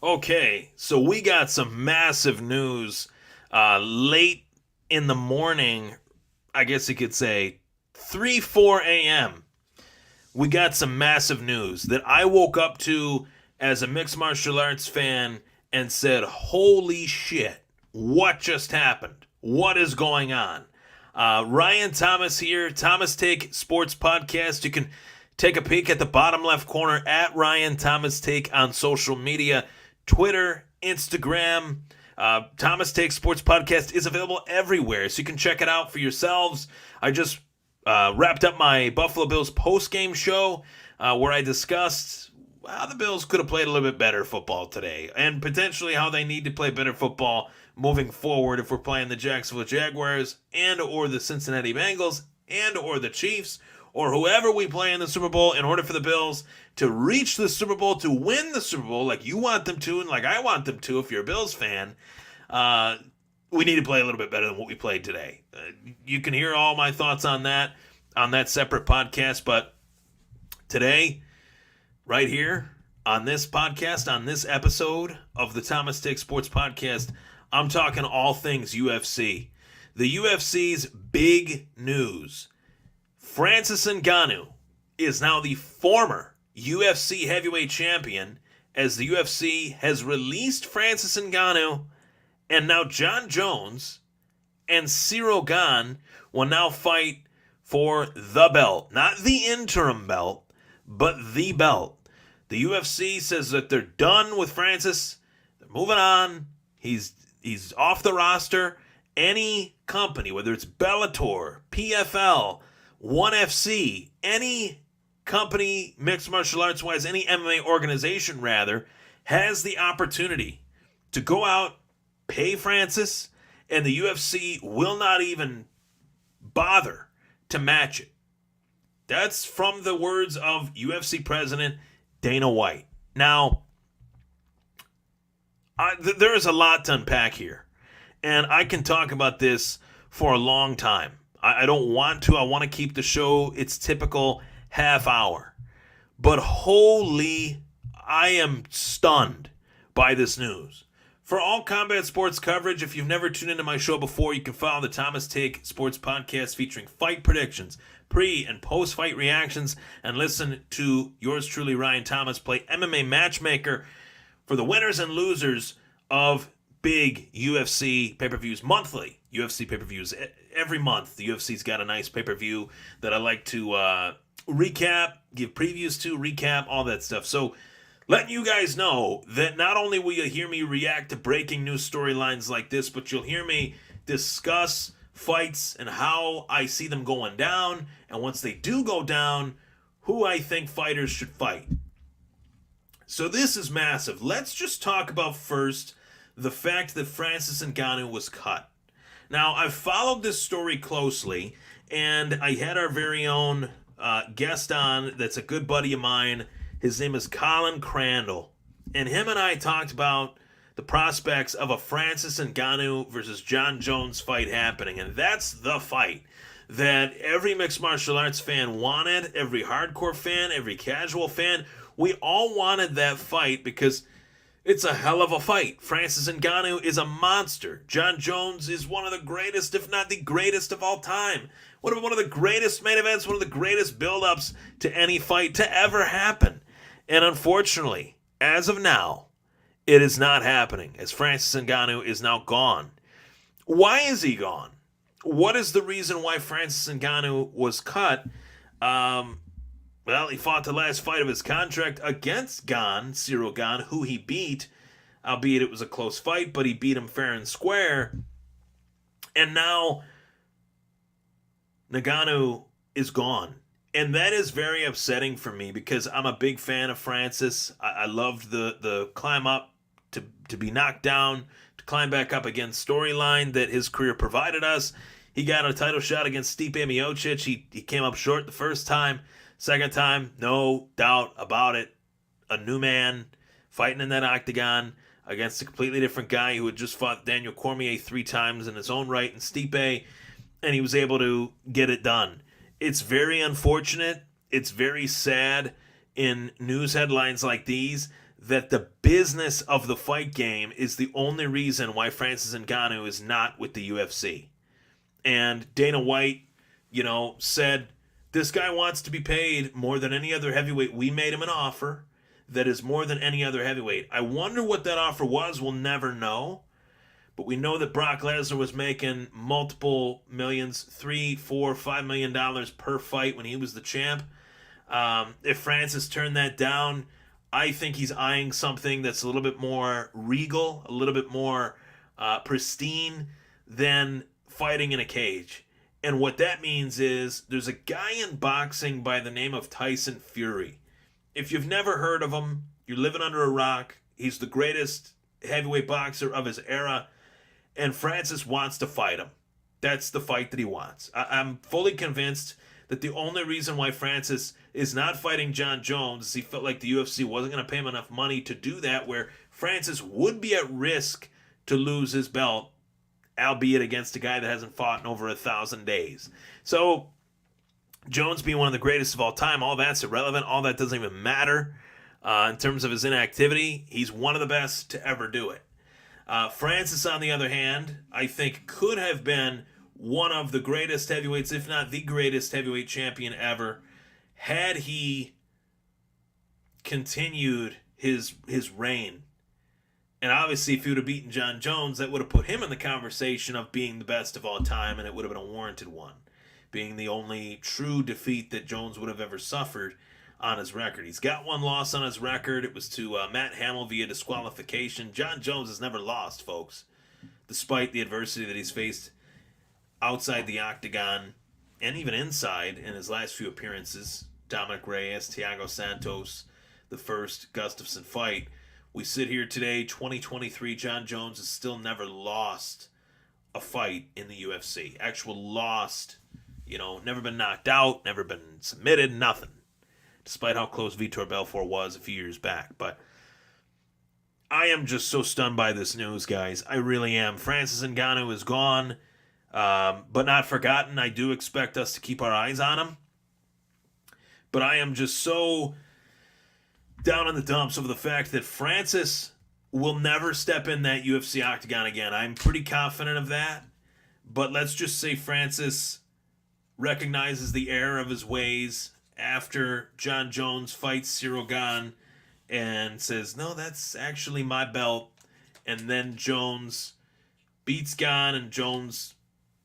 Okay, so we got some massive news late in the morning. I guess you could say 3, 4 a.m. We got some massive news that I woke up to as a mixed martial arts fan and said, holy shit, what just happened? What is going on? Ryan Thomas here, Thomas Take Sports Podcast. You can take a peek at the bottom left corner at Ryan Thomas Take on social media. Twitter, Instagram. Thomas Take Sports Podcast is available everywhere, so you can check it out for yourselves. I just wrapped up my Buffalo Bills post-game show where I discussed how the Bills could have played a little bit better football today and potentially how they need to play better football moving forward if we're playing the Jacksonville Jaguars and or the Cincinnati Bengals and or the Chiefs or whoever we play in the Super Bowl in order for the Bills to reach the Super Bowl, to win the Super Bowl like you want them to and like I want them to if you're a Bills fan. We need to play a little bit better than what we played today. You can hear all my thoughts on that separate podcast, but today, right here on this podcast, on this episode of the Thomas Take Sports Podcast, I'm talking all things UFC. The UFC's big news. Francis Ngannou is now the former UFC heavyweight champion as the UFC has released Francis Ngannou, and now Jon Jones and Cyril Gane will now fight for the belt. Not the interim belt, but the belt. The UFC says that they're done with Francis. They're moving on. He's off the roster. Any company, whether it's Bellator, PFL, ONE FC, any company, mixed martial arts wise, any MMA organization rather, has the opportunity to go out, pay Francis, and the UFC will not even bother to match it. That's from the words of UFC President Dana White. Now, there is a lot to unpack here, and I can talk about this for a long time. I don't want to. I want to keep the show its typical half hour. But holy, I am stunned by this news. For all combat sports coverage, if you've never tuned into my show before, you can follow the Thomas Take Sports Podcast featuring fight predictions, pre- and post-fight reactions, and listen to yours truly, Ryan Thomas, play MMA matchmaker for the winners and losers of big UFC pay-per-views, monthly UFC pay-per-views. Every month, the UFC's got a nice pay-per-view that I like to recap, give previews to, recap, all that stuff. So letting you guys know that not only will you hear me react to breaking news storylines like this, but you'll hear me discuss fights and how I see them going down, and once they do go down, who I think fighters should fight. So this is massive. Let's just talk about first the fact that Francis Ngannou was cut. Now, I've followed this story closely, and I had our very own guest on that's a good buddy of mine. His name is Colin Crandall, and him and I talked about the prospects of a Francis Ngannou versus Jon Jones fight happening, and that's the fight that every mixed martial arts fan wanted, every hardcore fan, every casual fan. We all wanted that fight because it's a hell of a fight. Francis Ngannou is a monster. Jon Jones is one of the greatest, if not the greatest of all time. One of the greatest main events, one of the greatest build-ups to any fight to ever happen. And unfortunately, as of now, it is not happening, as Francis Ngannou is now gone. Why is he gone? What is the reason why Francis Ngannou was cut? Well, he fought the last fight of his contract against Gane, Cyril Gane, who he beat, albeit it was a close fight, but he beat him fair and square. And now Ngannou is gone. And that is very upsetting for me because I'm a big fan of Francis. I loved the climb up to be knocked down, to climb back up again storyline that his career provided us. He got a title shot against Stipe Miocic. He came up short the first time. Second time, no doubt about it. A new man fighting in that octagon against a completely different guy who had just fought Daniel Cormier 3 times in his own right in Stipe, and he was able to get it done. It's very unfortunate. It's very sad in news headlines like these that the business of the fight game is the only reason why Francis Ngannou is not with the UFC. And Dana White, said, this guy wants to be paid more than any other heavyweight. We made him an offer that is more than any other heavyweight. I wonder what that offer was. We'll never know. But we know that Brock Lesnar was making multiple millions, $3, $4, $5 million per fight when he was the champ. If Francis turned that down, I think he's eyeing something that's a little bit more regal, a little bit more pristine than fighting in a cage. And what that means is there's a guy in boxing by the name of Tyson Fury. If you've never heard of him, you're living under a rock. He's the greatest heavyweight boxer of his era. And Francis wants to fight him. That's the fight that he wants. I'm fully convinced that the only reason why Francis is not fighting Jon Jones is he felt like the UFC wasn't going to pay him enough money to do that, where Francis would be at risk to lose his belt, albeit against a guy that hasn't fought in over 1,000 days. So Jones being one of the greatest of all time, all that's irrelevant. All that doesn't even matter in terms of his inactivity. He's one of the best to ever do it. Francis, on the other hand, I think could have been one of the greatest heavyweights, if not the greatest heavyweight champion ever, had he continued his reign. And obviously, if he would have beaten Jon Jones, that would have put him in the conversation of being the best of all time, and it would have been a warranted one, being the only true defeat that Jones would have ever suffered on his record. He's got one loss on his record. It was to Matt Hamill via disqualification. Jon Jones has never lost, folks, despite the adversity that he's faced outside the octagon and even inside in his last few appearances. Dominic Reyes, Thiago Santos, the first Gustafsson fight. We sit here today, 2023, Jon Jones has still never lost a fight in the UFC. Actual lost, never been knocked out, never been submitted, nothing. Despite how close Vitor Belfort was a few years back. But I am just so stunned by this news, guys. I really am. Francis Ngannou is gone, but not forgotten. I do expect us to keep our eyes on him. But I am just so down in the dumps over the fact that Francis will never step in that UFC octagon again. I'm pretty confident of that. But let's just say Francis recognizes the error of his ways after Jon Jones fights Cyril Gane and says, no, that's actually my belt. And then Jones beats Gane and Jones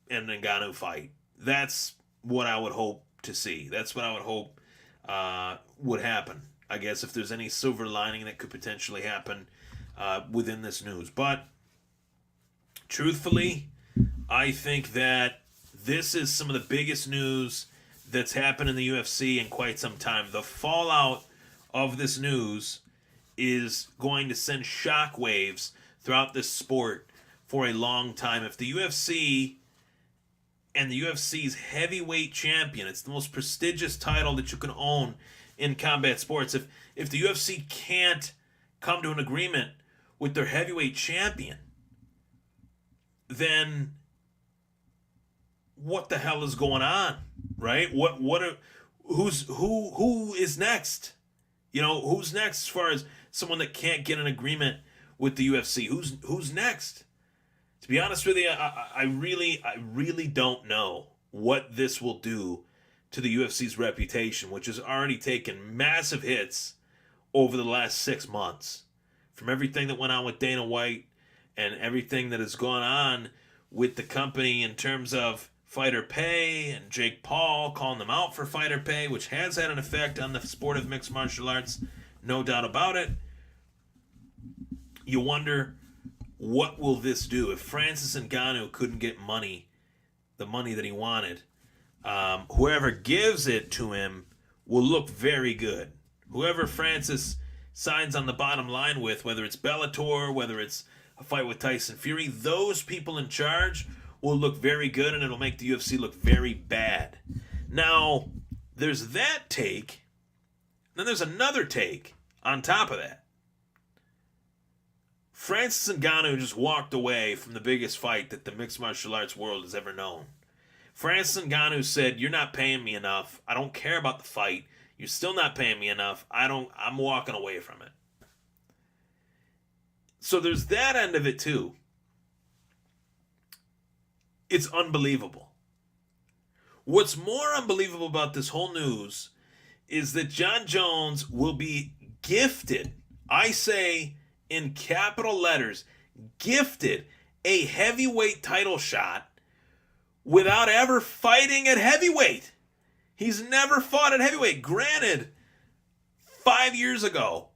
and Ngannou fight. That's what I would hope to see. That's what I would hope would happen. I guess if there's any silver lining that could potentially happen within this news. But truthfully, I think that this is some of the biggest news that's happened in the UFC in quite some time. The fallout of this news is going to send shockwaves throughout this sport for a long time. If the UFC and the UFC's heavyweight champion, it's the most prestigious title that you can own in combat sports. If the UFC can't come to an agreement with their heavyweight champion, then what the hell is going on, right? Who is next? Who's next as far as someone that can't get an agreement with the UFC? Who's next? To be honest with you, I really don't know what this will do to the UFC's reputation, which has already taken massive hits over the last 6 months. From everything that went on with Dana White and everything that has gone on with the company in terms of fighter pay and Jake Paul calling them out for fighter pay, which has had an effect on the sport of mixed martial arts, no doubt about it. You wonder, what will this do? If Francis Ngannou couldn't get the money that he wanted, whoever gives it to him will look very good. Whoever Francis signs on the bottom line with, whether it's Bellator, whether it's a fight with Tyson Fury, those people in charge will look very good, and it'll make the UFC look very bad. Now, there's that take. Then there's another take on top of that. Francis Ngannou just walked away from the biggest fight that the mixed martial arts world has ever known. Francis Ngannou said, "You're not paying me enough. I don't care about the fight. You're still not paying me enough. I'm walking away from it." So there's that end of it too. It's unbelievable. What's more unbelievable about this whole news is that Jon Jones will be gifted, I say in capital letters, gifted a heavyweight title shot without ever fighting at heavyweight. He's never fought at heavyweight. Granted, 5 years ago,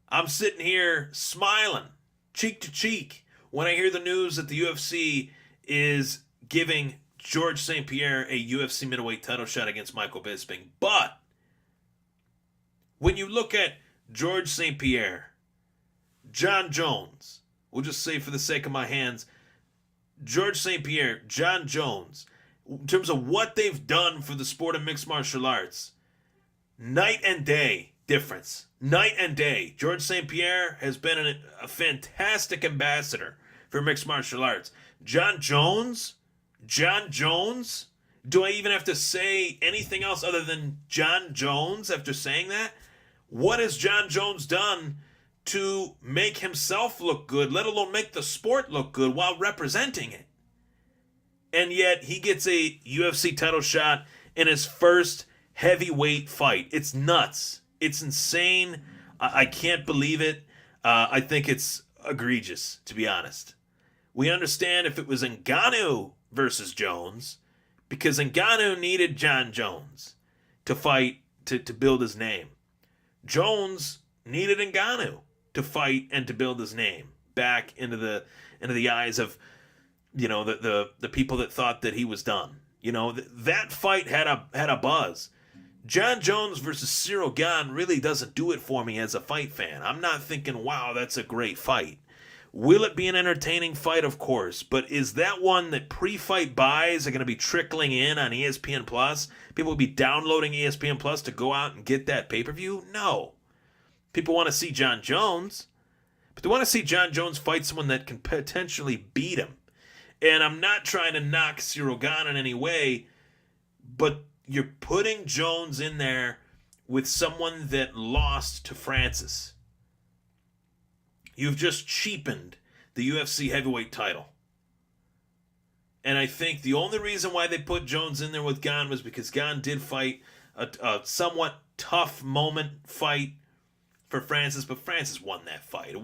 I'm sitting here smiling, cheek to cheek, when I hear the news that the UFC is giving George St. Pierre a UFC middleweight title shot against Michael Bisping. But when you look at George St. Pierre, Jon Jones, we'll just say for the sake of my hands, George St. Pierre, Jon Jones, in terms of what they've done for the sport of mixed martial arts, night and day difference. Night and day. George St. Pierre has been a fantastic ambassador for mixed martial arts. Jon Jones, do I even have to say anything else other than Jon Jones after saying that? What has Jon Jones done to make himself look good, let alone make the sport look good while representing it? And yet he gets a UFC title shot in his first heavyweight fight. It's nuts. It's insane. I can't believe it. I think it's egregious, to be honest. We understand if it was Ngannou versus Jones, because Ngannou needed Jon Jones to fight to build his name. Jones needed Ngannou to fight and to build his name back into the eyes of, you know, the people that thought that he was done. You know, that fight had a buzz. Jon Jones versus Cyril Gane really doesn't do it for me as a fight fan. I'm not thinking, wow, that's a great fight. Will it be an entertaining fight? Of course. But is that one that pre-fight buys are going to be trickling in on ESPN Plus? People will be downloading ESPN Plus to go out and get that pay-per-view? No. People want to see Jon Jones, but they want to see Jon Jones fight someone that can potentially beat him. And I'm not trying to knock Cyril Gane in any way, but you're putting Jones in there with someone that lost to Francis. You've just cheapened the UFC heavyweight title. And I think the only reason why they put Jones in there with Gane was because Gane did fight a somewhat tough moment fight for Francis, but Francis won that fight. It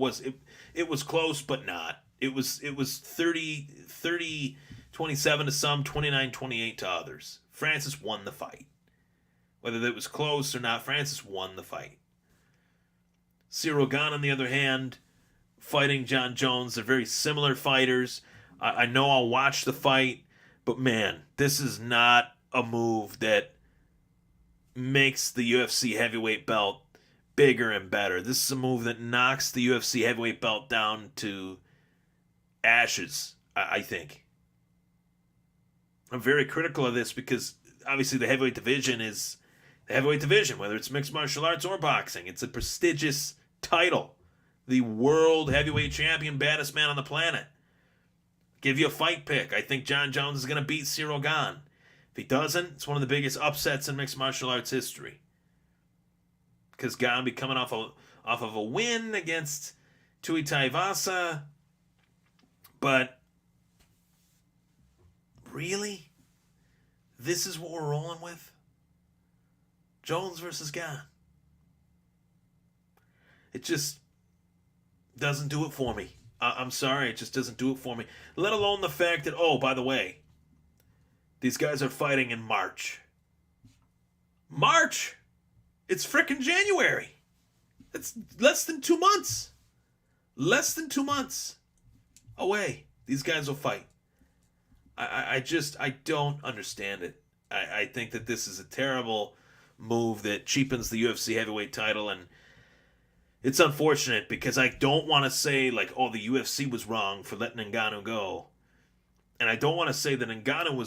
was close, but not. It was 30-27 to some, 29-28 to others. Francis won the fight. Whether it was close or not, Francis won the fight. Cyril Gane, on the other hand, fighting Jon Jones, they're very similar fighters. I know I'll watch the fight, but man, this is not a move that makes the UFC heavyweight belt bigger and better. This is a move that knocks the UFC heavyweight belt down to ashes, I think. I'm very critical of this because obviously the heavyweight division is the heavyweight division, whether it's mixed martial arts or boxing. It's a prestigious title. The world heavyweight champion, baddest man on the planet. Give you a fight pick. I think Jon Jones is going to beat Cyril Gane. If he doesn't, it's one of the biggest upsets in mixed martial arts history. Because Gane will be coming off of a win against Tui Taivasa. But really? This is what we're rolling with? Jones versus Gane. It just doesn't do it for me. I'm sorry, it just doesn't do it for me. Let alone the fact that, oh, by the way, these guys are fighting in March. March? It's frickin' January. It's less than 2 months. Less than 2 months away. These guys will fight. I don't understand it. I think that this is a terrible move that cheapens the UFC heavyweight title, and it's unfortunate because I don't want to say like, oh, the UFC was wrong for letting Ngannou go, and I don't want to say that Ngannou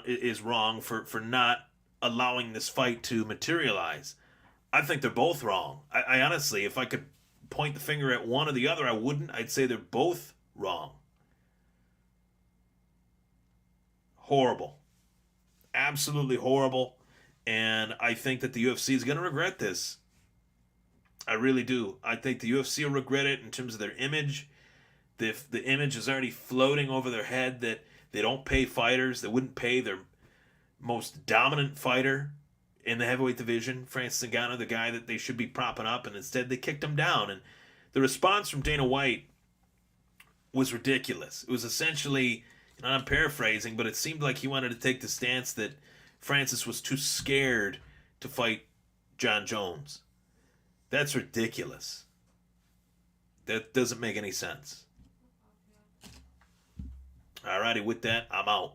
is wrong for not allowing this fight to materialize. I think they're both wrong. I honestly, if I could point the finger at one or the other, I wouldn't. I'd say they're both wrong. Horrible. Absolutely horrible. And I think that the UFC is going to regret this. I really do. I think the UFC will regret it in terms of their image. The image is already floating over their head that they don't pay fighters. They wouldn't pay their most dominant fighter in the heavyweight division, Francis Ngannou, the guy that they should be propping up, and instead they kicked him down. And the response from Dana White was ridiculous. It was essentially, and I'm paraphrasing, but it seemed like he wanted to take the stance that Francis was too scared to fight Jon Jones. That's ridiculous. That doesn't make any sense. Alrighty, with that, I'm out.